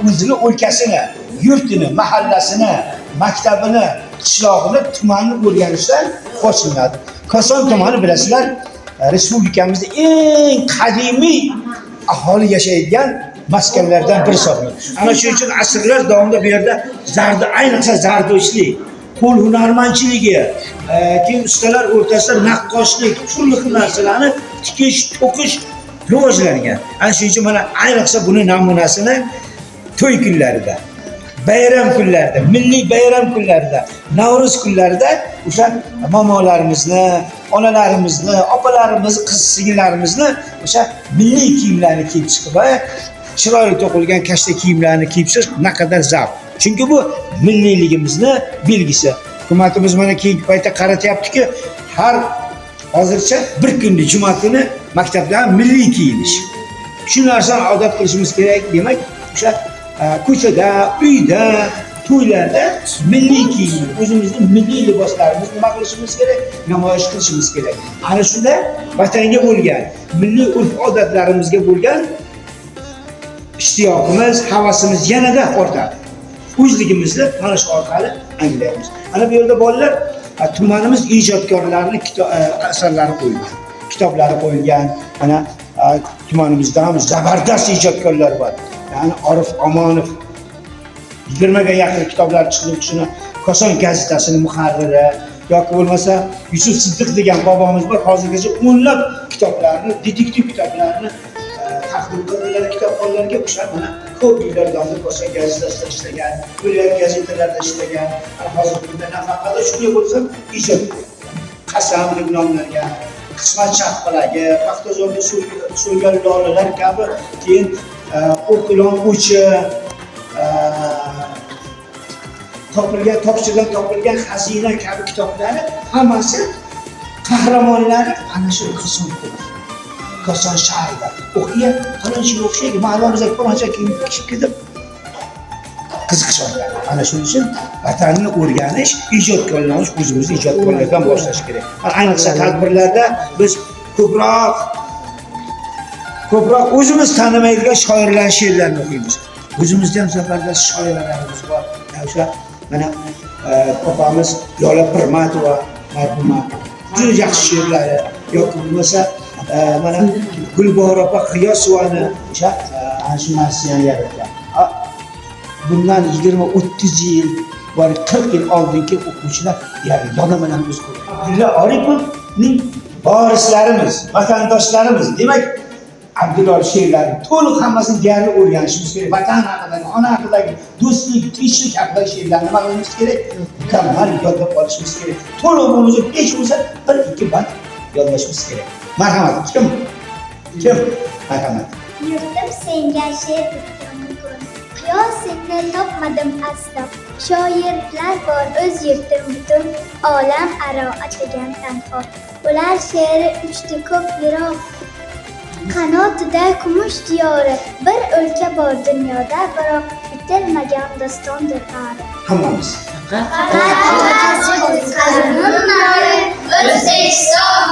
o'zini o'lkasini, yurtini, mahallasini, maktabini, qishlog'ini, tumanini o'rganishdan boshlanadi. Koson tumani bilasizlar, respublikamizda eng qadimiy aholi yashaydigan maskanlardan biri hisoblanadi. Ana shuning uchun asrlar davomida bu yerda ayniqsa zardo'shlik, qo'l hunarmandchiligi, keyin ustalar o'rtasida naqqoshlik, turli xil narsalarni tikish, to'qish rivojlangan. Ana shuning uchun mana ayniqsa buni namunasini to'y kunlarida, bayram kunlarida, milliy bayram kunlarida, Navro'z kunlarida o'sha momolarimizni, onalarimizni, opalarimiz, qiz-singillarimizni o'sha milliy kiyimlarni kiyib chiqib, chiroyli to'qilgan kashta kiyimlarni kiyib chiqish naqadar zavq. Chunki bu milliyligimizni belgisi. Hukumatimiz mana keyingi paytda qaratyaptiki, har hozircha bir kunni juma kuni maktabda milliy kiyinish. Shu narsani odat qilishimiz kerak. Demak, o'sha ko'chada, uyda, to'ylarda milliy kiyim, o'zimizning milliy liboslarimizni nima qilishimiz kerak? Namoyish qilishimiz kerak. Ana shunda vatanga bo'lgan, milliy urf-odatlarimizga bo'lgan ishtiyoqimiz, havasimiz yanada ortadi. O'zligimizni mana shu orqali anglaymiz. Ana bu yerda bolalar tumanimiz ijodkorlarining asarlari qo'yilgan, kitoblari qo'yilgan. Mana tumanimizda ham zabardast ijodkorlar bor. Ya'ni Orif Omonov 20 ga yaqin kitoblar chiqdi. Shuni Koson gazetasining muharriri yoki bo'lmasa Yusuf Siddiq degan bobomiz bor. Hozirgacha o'nlab kitoblarni, detektiv kitoblarni taqdim qildilar kitobxonlarga. O'sha mana ko'p yillar davomida Koson gazetasida ishlagan, viloyat gazetalarida ishlagan. Hozirgi kunda nafaqat shunday bo'lsa, ijod Qasam deb nomlangan, Qismat Chaqpalagi, Paxtazorda so'ygan lolalar kabi, keyin O'qilon uchi, topshirgan xazina kabi kitoblari hammasi qahramonlari ana shu Koson shahrida o'qigan, falonchiga o'xshaydi, ma'lumotga faloncha kiyim kishib ketib qiziqishadi. Ana shuning uchun vatanni o'rganish, ijodkorlanish, o'zimizni ijodkorlardan boshlash kerak. Ayniqsa tadbirlarda biz ko'proq o'zimiz tanimaydigan shoirlarning she'rlarini o'qiymiz. O'zimizda ham zabardast shoirlarimiz bor. O'sha mana opamiz Yola Pirmatova marhuma juda yaxshi she'rlari yoki bo'lmasa mana Gulbahor opa Qiyosovani o'sha shu narsani yaratgan. Bundan 20-30 yil, 40 yil oldingi o'quvchilar yonaman biz ko'rdik. Abdulla Oripovning vorislarimiz, vatandoshlarimiz, demak Abdulla she'rlari to'liq hammasini deyarli o'rganishimiz kerak. Vatan haqidagi, ona haqidagi, do'stlik, tinchlik haqidagi she'rlarni nima qilishimiz kerak? Mukammal yodlab olishimiz kerak. To'liq bo'lmasa, hech bo'lsa 1-2 band yodlashimiz kerak. Marhamat. Kim? Marhamat. Yurtim senga she'r qiyosingni topmadim aslo. Shoirlar bor o'z yurtim butun, olam aro achagan tanho. Ular she'ri uchdi ko'p yiroq, qanotida kumush diyori. Bir o'lka bor dunyoda, biroq bitilmagan dostondir tarix. Hammamiz. Faqat O'zbekiston